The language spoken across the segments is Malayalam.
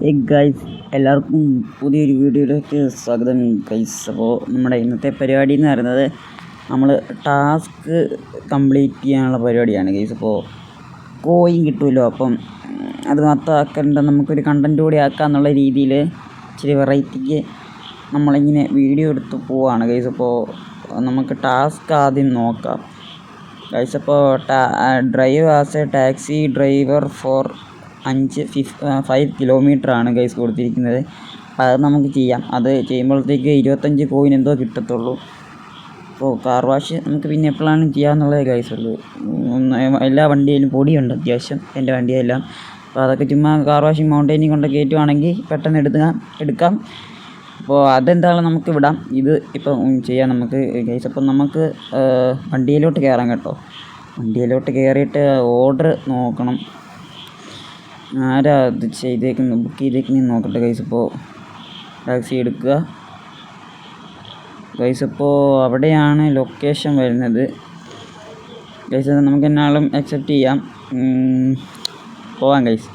ഗൈസ്, എല്ലാവർക്കും പുതിയൊരു വീഡിയോയിലേക്ക് സ്വാഗതം ഗൈസ്. അപ്പോൾ നമ്മുടെ ഇന്നത്തെ പരിപാടി എന്ന് പറയുന്നത് നമ്മൾ ടാസ്ക് കംപ്ലീറ്റ് ചെയ്യാനുള്ള പരിപാടിയാണ് ഗൈസ്. അപ്പോൾ കോയിൻ കിട്ടുമല്ലോ, അപ്പം അത് മാത്രമാക്കേണ്ട നമുക്കൊരു കണ്ടൻറ്റ് കൂടി ആക്കാമെന്നുള്ള രീതിയിൽ ഇച്ചിരി വെറൈറ്റിക്ക് നമ്മളിങ്ങനെ വീഡിയോ എടുത്ത് പോവുകയാണ് ഗൈസ്. അപ്പോൾ നമുക്ക് ടാസ്ക് ആദ്യം നോക്കാം ഗൈസ്. അപ്പോൾ drive as A taxi driver for 5 കിലോമീറ്ററാണ് ഗൈസ് കൊടുത്തിരിക്കുന്നത്. അത് നമുക്ക് ചെയ്യാം. അത് ചെയ്യുമ്പോഴത്തേക്ക് 25 കോയിൻ എന്തോ കിട്ടത്തുള്ളൂ. അപ്പോൾ കാർ വാഷ് നമുക്ക് പിന്നെ എപ്പോഴാണ് ചെയ്യാമെന്നുള്ളത് ഗൈസ് ഉള്ളൂ. എല്ലാ വണ്ടിയിലും പൊടിയുണ്ട് അത്യാവശ്യം, എൻ്റെ വണ്ടിയെല്ലാം. അപ്പോൾ അതൊക്കെ ചുമ്മാ കാർ വാഷിങ് മൗണ്ടൈനിൽ കൊണ്ട് കയറ്റുവാണെങ്കിൽ പെട്ടെന്ന് എടുക്കാം. അപ്പോൾ അതെന്താണ് നമുക്ക് വിടാം. ഇത് ഇപ്പം ചെയ്യാം നമുക്ക് ഗൈസ്. അപ്പം നമുക്ക് വണ്ടിയിലോട്ട് കയറാം കേട്ടോ. വണ്ടിയിലോട്ട് കയറിയിട്ട് ഓർഡർ നോക്കണം, ആരാ ഇത് ചെയ്തേക്കുന്നത്, ബുക്ക് ചെയ്തേക്കുന്നതെന്ന് നോക്കട്ടെ ഗൈസ്. ഇപ്പോൾ ടാക്സി എടുക്കുക ഗൈസ്. ഇപ്പോൾ അവിടെയാണ് ലൊക്കേഷൻ വരുന്നത് ഗൈസ്. നമുക്ക് എന്നാളും അക്സെപ്റ്റ് ചെയ്യാം, പോവാം ഗൈസ്.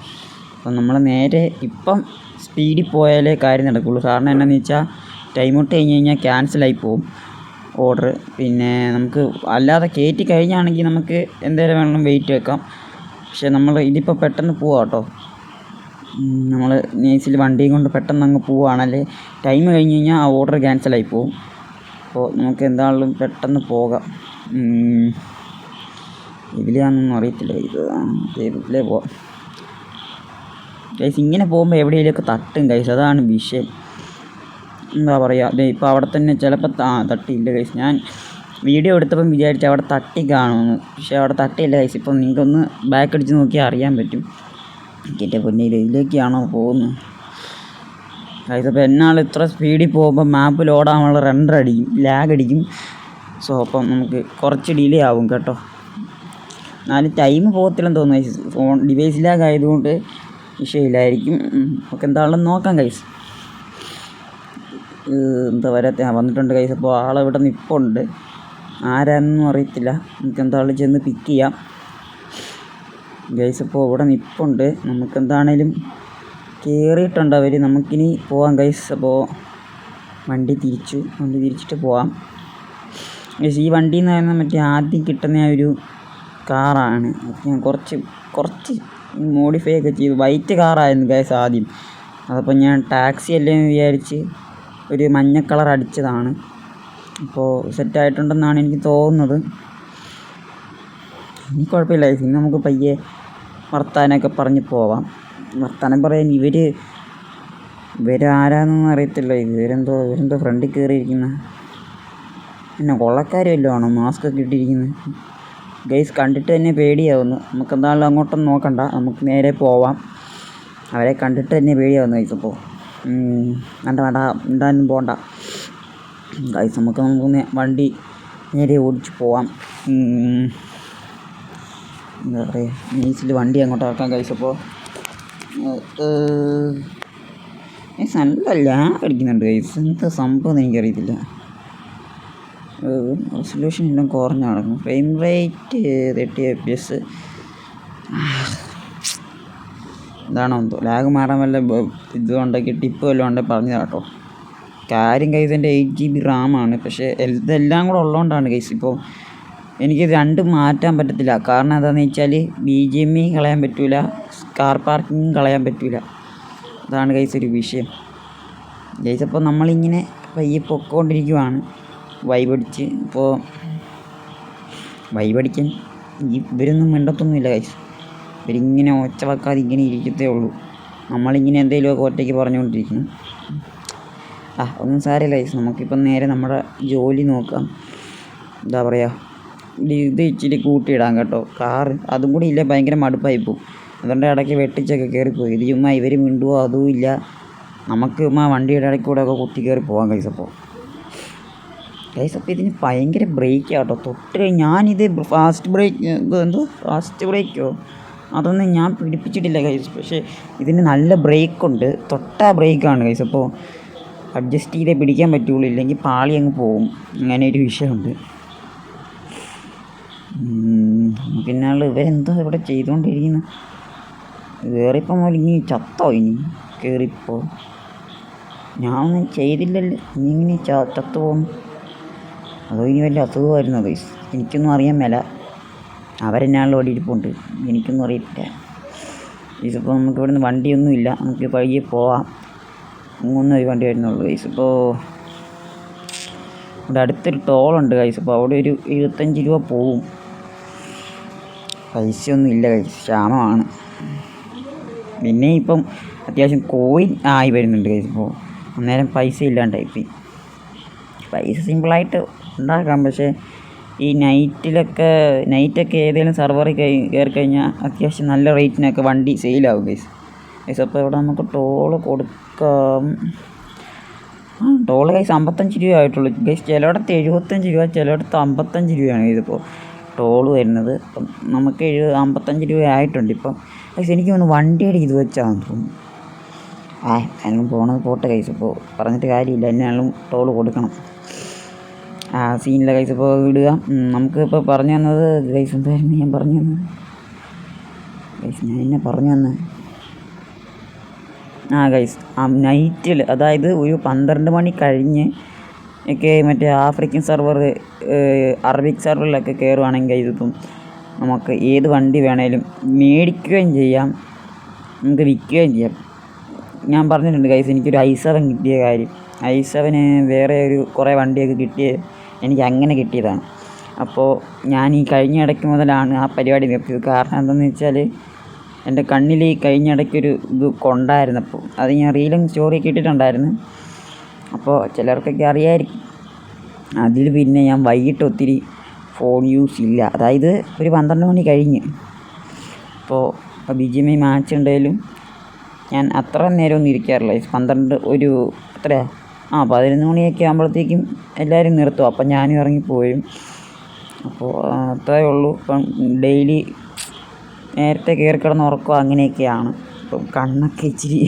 അപ്പം നമ്മൾ നേരെ ഇപ്പം സ്പീഡിൽ പോയാലേ കാര്യം നടക്കുള്ളൂ. കാരണം എന്നാന്ന് വെച്ചാൽ ടൈം ഔട്ട് കഴിഞ്ഞ് കഴിഞ്ഞാൽ ക്യാൻസലായി പോവും ഓർഡർ. പിന്നെ നമുക്ക് അല്ലാതെ കയറ്റി കഴിഞ്ഞാണെങ്കിൽ നമുക്ക് എന്തായാലും വേണം വെയിറ്റ് വെക്കാം. പക്ഷേ നമ്മൾ ഇതിപ്പോൾ പെട്ടെന്ന് പോവാം കേട്ടോ. നമ്മൾ നേസിൽ വണ്ടിയും കൊണ്ട് പെട്ടെന്ന് അങ്ങ് പോവുകയാണല്ലേ, ടൈം കഴിഞ്ഞ് കഴിഞ്ഞാൽ ആ ഓർഡർ ക്യാൻസലായി പോവും. അപ്പോൾ നമുക്ക് എന്താണെങ്കിലും പെട്ടെന്ന് പോകാം. ഇതിലാണെന്നൊന്നും അറിയത്തില്ല, ഇതിലേ പോവാം ഗൈസ്. ഇങ്ങനെ പോകുമ്പോൾ എവിടെയെങ്കിലുമൊക്കെ തട്ടും ഗൈസ്, അതാണ് വിഷയം. എന്താ പറയുക, അതെ ഇപ്പോൾ അവിടെ തന്നെ ചിലപ്പോൾ തട്ടിയില്ല ഗൈസ്. ഞാൻ വീഡിയോ എടുത്തപ്പം വിചാരിച്ചു അവിടെ തട്ടി കാണുമെന്ന്, പക്ഷേ അവിടെ തട്ടിയില്ല ഗൈസ്. ഇപ്പം നിങ്ങൾക്കൊന്ന് ബാക്ക് അടിച്ച് നോക്കിയാൽ അറിയാൻ പറ്റും. എൻ്റെ പൊന്നെ, ഇതിലേക്കാണോ പോകുന്നത് ഗൈസ്? അപ്പോൾ എന്നാൾ ഇത്ര സ്പീഡിൽ പോകുമ്പോൾ മാപ്പ് ലോഡാകാനുള്ള റെൻഡർ അടിക്കും, ലാഗ് അടിക്കും. സോ അപ്പം നമുക്ക് കുറച്ച് ഡിലേ ആവും കേട്ടോ. എന്നാലും ടൈം പോകത്തില്ലെന്ന് തോന്നുന്നു ഗൈസ്. ഫോൺ ഡിവൈസ് ലാഗ് ആയതുകൊണ്ട് വിഷയമില്ലായിരിക്കും. നമുക്ക് എന്താണെന്ന് നോക്കാം ഗൈസ്. എന്താ വരാത്ത വന്നിട്ടുണ്ട് ഗൈസ്. അപ്പോൾ ആളിവിടെ നിൽപ്പുണ്ട്, ആരാണെന്നും അറിയത്തില്ല. നമുക്ക് എന്തായാലും ചെന്ന് പിക്ക് ചെയ്യാം ഗൈസ്. അപ്പോൾ ഇവിടെ നിൽപ്പുണ്ട്, നമുക്ക് എന്താണേലും കയറിയിട്ടുണ്ട് അവർ. നമുക്കിനി പോവാം ഗൈസ്. അപ്പോൾ വണ്ടി തിരിച്ചിട്ട് പോവാം ഗൈസ്. ഈ വണ്ടി എന്ന് പറയുന്നത് മറ്റേ ആദ്യം കിട്ടുന്ന ഒരു കാറാണ്. ഞാൻ കുറച്ച് മോഡിഫൈ ഒക്കെ ചെയ്തു. വൈറ്റ് കാറായിരുന്നു ഗൈസ് ആദ്യം. അതപ്പോൾ ഞാൻ ടാക്സി അല്ലേ എന്ന് വിചാരിച്ച് ഒരു മഞ്ഞ കളർ അടിച്ചതാണ്. ഇപ്പോൾ സെറ്റായിട്ടുണ്ടെന്നാണ് എനിക്ക് തോന്നുന്നത്. ഇനി കുഴപ്പമില്ല ഗൈസ്. ഇനി നമുക്ക് പയ്യെ വർത്താനമൊക്കെ പറഞ്ഞ് പോവാം. വർത്താനം പറയാൻ ഇവരാരാന്നൊന്നും അറിയത്തില്ല. ഇവരെന്തോ ഫ്രണ്ടിൽ കയറിയിരിക്കുന്ന പിന്നെ കൊള്ളക്കാരും വല്ലതും ആണോ മാസ്ക് ഒക്കെ ഇട്ടിരിക്കുന്നത് ഗൈസ്? കണ്ടിട്ട് തന്നെ പേടിയാവുന്നു. നമുക്ക് എന്തായാലും അങ്ങോട്ടൊന്നും നോക്കണ്ട, നമുക്ക് നേരെ പോവാം. അവരെ കണ്ടിട്ട് തന്നെ പേടിയാവുന്നു ഗൈസ്. അപ്പോൾ വേണ്ട എന്തായാലും പോകണ്ട ഗൈസ്. നമുക്ക് വണ്ടി നേരെ ഓടിച്ച് പോവാം. എന്താ പറയുക, നീസിൽ വണ്ടി അങ്ങോട്ട് ഇറക്കാം ഗൈസ്. അപ്പോൾ നല്ല ലാഗ് അടിക്കുന്നുണ്ട് ഗൈസ്. എന്താ സംഭവം എന്ന് എനിക്കറിയത്തില്ല. റെസൊല്യൂഷൻ എല്ലാം കുറഞ്ഞ് നടക്കും. Frame rate 30 FPS. ഇതാണോ എന്തോ ലാഗ് മാറാൻ വല്ല ഇതുകൊണ്ടൊക്കെ ടിപ്പ് വല്ലതും ഉണ്ടെങ്കിൽ പറഞ്ഞു കേട്ടോ. കാര്യം ഗൈസ്, എൻ്റെ 8 GB റാമാണ്. പക്ഷേ ഇതെല്ലാം കൂടെ ഉള്ളതുകൊണ്ടാണ് ഗൈസ് ഇപ്പോൾ എനിക്ക് രണ്ടും മാറ്റാൻ പറ്റത്തില്ല. കാരണം എന്താണെന്ന് വെച്ചാൽ BGMI കളയാൻ പറ്റില്ല, കാർ പാർക്കിങ്ങും കളയാൻ പറ്റില്ല. അതാണ് ഗൈസ് ഒരു വിഷയം ഗൈസ്. അപ്പോൾ നമ്മളിങ്ങനെ പയ്യെ പൊക്കോണ്ടിരിക്കുവാണ് വൈബടിച്ച്. ഇപ്പോൾ വൈബടിക്കാൻ ഇവരൊന്നും മിണ്ടത്തൊന്നുമില്ല ഗൈസ്. ഇവരിങ്ങനെ ഒച്ച വെക്കാതെ ഇങ്ങനെ ഇരിക്കത്തേ ഉള്ളൂ. നമ്മളിങ്ങനെ എന്തെങ്കിലുമൊക്കെ ഒറ്റയ്ക്ക് പറഞ്ഞുകൊണ്ടിരിക്കുന്നു. ഒന്നും സാരമില്ല ഗൈസ്. നമുക്കിപ്പം നേരെ നമ്മുടെ ജോലി നോക്കാം. എന്താ പറയുക, ഇത് ഇച്ചിരി കൂട്ടിയിടാം കേട്ടോ. കാറ് അതും കൂടി ഇല്ല, ഭയങ്കര മടുപ്പായിപ്പോവും. അതുകൊണ്ട് ഇടയ്ക്ക് വെട്ടിച്ചൊക്കെ കയറിപ്പോയി. ഇത് ചുമ്മാ ഇവർ മിണ്ടുവോ അതും ഇല്ല. നമുക്ക് ചുമ്മാ വണ്ടിയുടെ ഇടയ്ക്ക് കൂടെ ഒക്കെ കുത്തി കയറി പോകാം ഗൈസ്. അപ്പോൾ ഇതിന് ഭയങ്കര ബ്രേക്ക് ആട്ടോ. ഞാനിത് ഫാസ്റ്റ് ബ്രേക്കോ അതൊന്നും ഞാൻ പിടിപ്പിച്ചിട്ടില്ല ഗൈസ്. പക്ഷേ ഇതിന് നല്ല ബ്രേക്കുണ്ട്, ബ്രേക്കാണ് ഗൈസ്. അപ്പോൾ അഡ്ജസ്റ്റ് ചെയ്തേ പിടിക്കാൻ പറ്റുള്ളൂ, ഇല്ലെങ്കിൽ പാളി അങ്ങ് പോവും. അങ്ങനെ ഒരു വിഷയമുണ്ട്. പിന്നെ ഇവരെന്തോ ഇവിടെ ചെയ്തുകൊണ്ടിരിക്കുന്നു. വേറിപ്പം ഇനി ചത്തോ? ഇനി കയറിപ്പോൾ. ഞാൻ ഒന്നും ചെയ്തില്ലല്ലോ, നീ ഇങ്ങനെ ചത്തു പോകുന്നു. അതോ ഇനി വല്ല അസുഖമായിരുന്നു ഗൈസ്, എനിക്കൊന്നും അറിയാൻ മേല. അവരെന്നാളിൽ ഓടിയിരിപ്പുണ്ട്, എനിക്കൊന്നും അറിയത്തില്ല. ഇതിപ്പോൾ നമുക്ക് ഇവിടുന്ന് വണ്ടിയൊന്നും ഇല്ല, നമുക്ക് പയ്യെ പോവാം. മൂന്ന് ഒരു വണ്ടി വരുന്നുള്ളൂ ഗൈസ്. ഇപ്പോൾ ഇവിടെ അടുത്തൊരു ടോളുണ്ട് ഗൈസ്. അപ്പോൾ അവിടെ ഒരു 25 രൂപ പോവും. പൈസയൊന്നും ഇല്ല ഗൈസ്, ക്ഷാമമാണ്. പിന്നെ ഇപ്പം അത്യാവശ്യം കോയിൻ ആയി വരുന്നുണ്ട് ഗൈസ്. ഇപ്പോൾ അന്നേരം പൈസ ഇല്ലാണ്ടായിപ്പോയി. പൈസ സിമ്പിളായിട്ട് ഉണ്ടാക്കാം, പക്ഷേ ഈ നൈറ്റൊക്കെ ഏതെങ്കിലും സെർവറിൽ കയറി കഴിഞ്ഞാൽ അത്യാവശ്യം നല്ല റേറ്റിനൊക്കെ വണ്ടി സെയിലാവും ഗൈസ്. അപ്പോൾ ഇവിടെ നമുക്ക് ടോള് കൊടുക്കാം. ടോള് ഗൈസ് 55 രൂപ ആയിട്ടുള്ളൂ ഗൈസ്. ചിലയിടത്ത് 75 രൂപ, ചിലയിടത്ത് 55 രൂപയാണ് ഇതിപ്പോൾ ടോള് വരുന്നത്. അപ്പം നമുക്ക് 55 രൂപ ആയിട്ടുണ്ട് ഇപ്പം ഗൈസ്. എനിക്ക് തോന്നുന്നു വണ്ടിയുടെ ഇത് വെച്ചാണെന്ന് തോന്നുന്നു. എന്നും പോണത് പോട്ടെ ഗൈസ്, ഇപ്പോൾ പറഞ്ഞിട്ട് കാര്യമില്ല, എന്നാലും ടോള് കൊടുക്കണം. സീനില്ല ഗൈസ്. ഇപ്പോൾ വിടുക. നമുക്ക് ഇപ്പോൾ പറഞ്ഞു തന്നത് ഗൈസ്, എന്തായിരുന്നു ഞാൻ പറഞ്ഞു തന്നത് ഗൈസ്? ഞാൻ എന്നെ പറഞ്ഞു തന്നെ ഗൈസ്, നൈറ്റിൽ, അതായത് ഒരു 12 മണി കഴിഞ്ഞ് ഒക്കെ മറ്റേ ആഫ്രിക്കൻ സെർവർ, അറബിക് സെർവറിലൊക്കെ കയറുവാണെങ്കിൽ ഇതിപ്പം നമുക്ക് ഏത് വണ്ടി വേണേലും മേടിക്കുകയും ചെയ്യാം, നമുക്ക് വിൽക്കുകയും ചെയ്യാം. ഞാൻ പറഞ്ഞിട്ടുണ്ട് ഗൈസ്, എനിക്കൊരു i7 കിട്ടിയ കാര്യം. i7 വേറെ കുറേ വണ്ടിയൊക്കെ എനിക്ക് അങ്ങനെ കിട്ടിയതാണ്. അപ്പോൾ ഞാൻ ഈ കഴിഞ്ഞ ഇടയ്ക്ക് മുതലാണ് ആ പരിപാടി നിർത്തിയത്. കാരണം എന്താണെന്ന് വെച്ചാൽ എൻ്റെ കണ്ണിൽ ഈ കഴിഞ്ഞ ഇടയ്ക്കൊരു ഇത് കൊണ്ടായിരുന്നപ്പോൾ അത് ഞാൻ റീലും സ്റ്റോറിയൊക്കെ ഇട്ടിട്ടുണ്ടായിരുന്നു. അപ്പോൾ ചിലർക്കൊക്കെ അറിയായിരിക്കും. അതിൽ പിന്നെ ഞാൻ വൈകിട്ട് ഒത്തിരി ഫോൺ യൂസ് ഇല്ല, അതായത് ഒരു 12 മണി കഴിഞ്ഞ്. ഇപ്പോൾ BGMI മാച്ച് ഉണ്ടെങ്കിലും ഞാൻ അത്ര നേരമൊന്നും ഇരിക്കാറില്ല. 11 മണിയൊക്കെ ആകുമ്പോഴത്തേക്കും എല്ലാവരും നിർത്തും, അപ്പം ഞാനും ഇറങ്ങിപ്പോയും. അപ്പോൾ അത്രയേ ഉള്ളൂ. ഇപ്പം ഡെയിലി നേരത്തെ കയറി കിടന്ന് ഉറക്കുക അങ്ങനെയൊക്കെയാണ്. ഇപ്പം കണ്ണൊക്കെ ഇച്ചിരി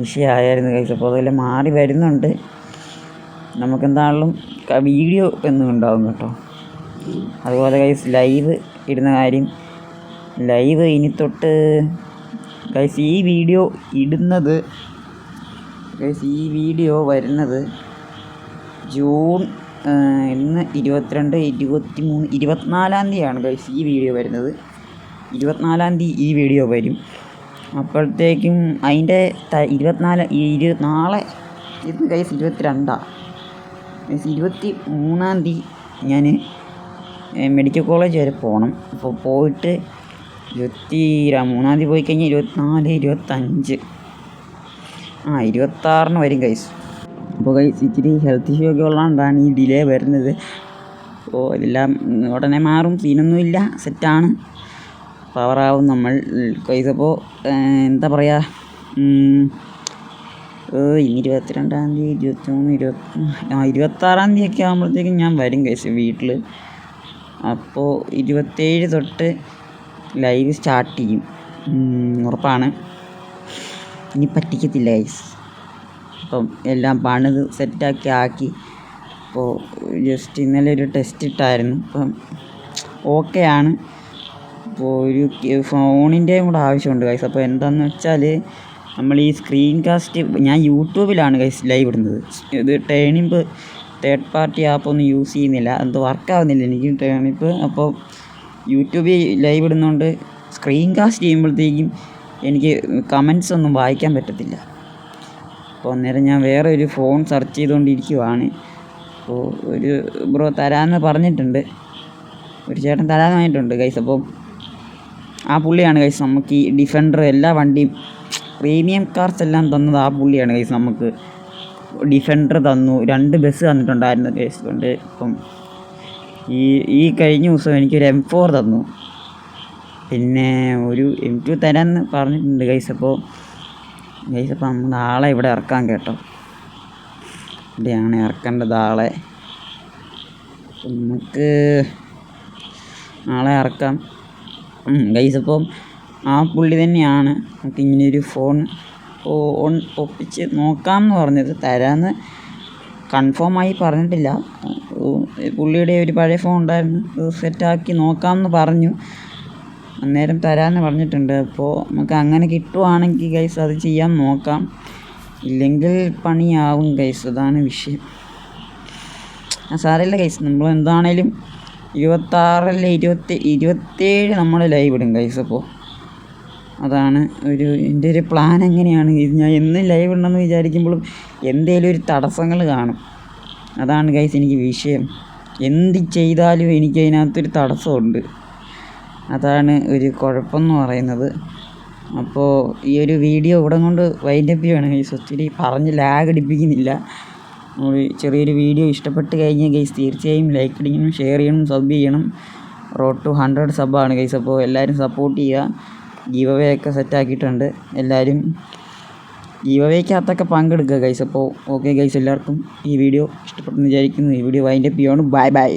വിഷയമായിരുന്നു ഗൈസ്. അപ്പോൾ അതെല്ലാം മാറി വരുന്നുണ്ട്. നമുക്കെന്താണെങ്കിലും വീഡിയോ എന്നും ഉണ്ടാവും കേട്ടോ. അതുപോലെ ഗൈസ്, ലൈവ് ഇടുന്ന കാര്യം, ലൈവ് ഇനി തൊട്ട് ഗൈസ് ഈ വീഡിയോ വരുന്നത് ജൂൺ ഇന്ന് 22, 23, 24 തീയതിയാണ് ഗൈസ് ഈ വീഡിയോ വരുന്നത്. 24 തീയതി ഈ വീഡിയോ വരും. അപ്പോഴത്തേക്കും അതിൻ്റെ 24 നാളെ ഇത് ഗൈസ് 22 ഗൈസ്. 23 തീയതി ഞാൻ മെഡിക്കൽ കോളേജ് വരെ പോകണം. അപ്പോൾ പോയിട്ട് 23 തീയതി പോയി കഴിഞ്ഞാൽ 24, 25, 26 വരും ഗൈസ്. അപ്പോൾ ഗൈസ് ഇച്ചിരി ഹെൽത്ത് ഇഷ്യൂ ഒക്കെ ഉള്ളതുകൊണ്ടാണ് ഈ ഡിലേ വരുന്നത്. അപ്പോൾ ഇതെല്ലാം ഉടനെ മാറും, സീനൊന്നുമില്ല, സെറ്റാണ്, പവറാവും നമ്മൾ ഗൈസ്. അപ്പോൾ എന്താ പറയുക, ഇനി 22 തീയതി, 23, 26 തീയതിയൊക്കെ ആകുമ്പോഴത്തേക്കും ഞാൻ വരും ഗൈസ് വീട്ടിൽ. അപ്പോൾ 27 തൊട്ട് ലൈവ് സ്റ്റാർട്ട് ചെയ്യും, ഉറപ്പാണ്. ഇനി പറ്റിക്കത്തില്ല ഗൈസ്. അപ്പം എല്ലാം പണിത് സെറ്റാക്കി. അപ്പോൾ ജസ്റ്റ് ഇന്നലെ ഒരു ടെസ്റ്റ് ഇട്ടായിരുന്നു, അപ്പം ഓക്കെയാണ്. അപ്പോൾ ഒരു ഫോണിൻ്റെയും കൂടെ ആവശ്യമുണ്ട് ഗൈസ്. അപ്പോൾ എന്താണെന്ന് വെച്ചാൽ നമ്മൾ ഈ സ്ക്രീൻ കാസ്റ്റ്, ഞാൻ യൂട്യൂബിലാണ് ഗൈസ് ലൈവ് ഇടുന്നത്. ഇത് ടേണിപ്പ് തേർഡ് പാർട്ടി ആപ്പൊന്നും യൂസ് ചെയ്യുന്നില്ല, എന്തോ വർക്കാവുന്നില്ല എനിക്ക് ടേണിപ്പ്. അപ്പോൾ യൂട്യൂബിൽ ലൈവ് ഇടുന്നതുകൊണ്ട് സ്ക്രീൻ കാസ്റ്റ് ചെയ്യുമ്പോഴത്തേക്കും എനിക്ക് കമൻസ് ഒന്നും വായിക്കാൻ പറ്റത്തില്ല. അപ്പോൾ അന്നേരം ഞാൻ വേറെ ഒരു ഫോൺ സെർച്ച് ചെയ്തുകൊണ്ടിരിക്കുവാണ്. അപ്പോൾ ഒരു ബ്രോ തരാമെന്ന് പറഞ്ഞിട്ടുണ്ട്, ഒരു ചേട്ടൻ തരാമെന്ന് പറഞ്ഞിട്ടുണ്ട് ഗൈസ്. അപ്പോൾ ആ പുള്ളിയാണ് ഗൈസ് നമുക്ക് ഈ ഡിഫൻഡർ, എല്ലാ വണ്ടിയും പ്രീമിയം കാർസ് എല്ലാം തന്നത് ആ പുള്ളിയാണ് ഗൈസ്. നമുക്ക് ഡിഫൻഡർ തന്നു, 2 ബസ് തന്നിട്ടുണ്ടായിരുന്നു ഗൈസ് കൊണ്ട്. ഇപ്പം ഈ കഴിഞ്ഞ ദിവസം എനിക്കൊരു M4 തന്നു, പിന്നെ ഒരു M2 തരാമെന്ന് പറഞ്ഞിട്ടുണ്ട് ഗൈസ്. അപ്പോൾ നമ്മൾ ആളെ ഇവിടെ ഇറക്കാൻ കേട്ടോ, ഇവിടെയാണ് ഇറക്കേണ്ടത് ആളെ. നമുക്ക് ആളെ ഇറക്കാം ഗൈസ്. അപ്പം ആ പുള്ളി തന്നെയാണ് നമുക്ക് ഇങ്ങനെയൊരു ഫോൺ ഒപ്പിച്ച് നോക്കാമെന്ന് പറഞ്ഞത്. തരാമെന്ന് കൺഫേമായി പറഞ്ഞിട്ടില്ല. പുള്ളിയുടെ ഒരു പഴയ ഫോൺ ഉണ്ടായിരുന്നു, അത് സെറ്റാക്കി നോക്കാമെന്ന് പറഞ്ഞു. അന്നേരം തരാമെന്ന് പറഞ്ഞിട്ടുണ്ട്. അപ്പോൾ നമുക്ക് അങ്ങനെ കിട്ടുവാണെങ്കിൽ ഗൈസ് അത് ചെയ്യാൻ നോക്കാം, ഇല്ലെങ്കിൽ പണിയാവും ഗൈസ്, അതാണ് വിഷയം. സാരമില്ല ഗൈസ്, നമ്മൾ എന്താണേലും 26 27 നമ്മൾ ലൈവ് ഇടും ഗൈസ്. അപ്പോൾ അതാണ് എൻ്റെ ഒരു പ്ലാൻ. എങ്ങനെയാണ് ഇത്, ഞാൻ എന്നും ലൈവ് ഉണ്ടെന്ന് വിചാരിക്കുമ്പോഴും എന്തേലും ഒരു തടസ്സങ്ങൾ കാണും. അതാണ് ഗൈസ് എനിക്ക് വിഷയം. എന്ത് ചെയ്താലും എനിക്ക് അതിനകത്തൊരു തടസ്സമുണ്ട്, അതാണ് ഒരു കുഴപ്പമെന്ന് പറയുന്നത്. അപ്പോൾ ഈ ഒരു വീഡിയോ ഇവിടെ കൊണ്ട് വൈൻഡപ്പ് ചെയ്യുകയാണ് ഗൈസ്. ഒത്തിരി പറഞ്ഞ് ലാഗ് അടിപ്പിക്കുന്നില്ല. ചെറിയൊരു വീഡിയോ ഇഷ്ടപ്പെട്ട് കഴിഞ്ഞാൽ ഗൈസ് തീർച്ചയായും ലൈക്ക് അടിക്കണം, ഷെയർ ചെയ്യണം, സബ് ചെയ്യണം. റോഡ് ടു 100 സബ്ബാണ് ഗൈസ്. അപ്പോൾ എല്ലാവരും സപ്പോർട്ട് ചെയ്യുക. ഗീവ് അവേ ഒക്കെ സെറ്റാക്കിയിട്ടുണ്ട്, എല്ലാവരും ഗീവ് അവേക്കകത്തൊക്കെ പങ്കെടുക്കുക ഗൈസ്. അപ്പോൾ ഓക്കെ ഗൈസ്, എല്ലാവർക്കും ഈ വീഡിയോ ഇഷ്ടപ്പെട്ടെന്ന് വിചാരിക്കുന്നു. ഈ വീഡിയോ വൈൻഡപ്പ് ചെയ്യുകയാണ്. Bye bye.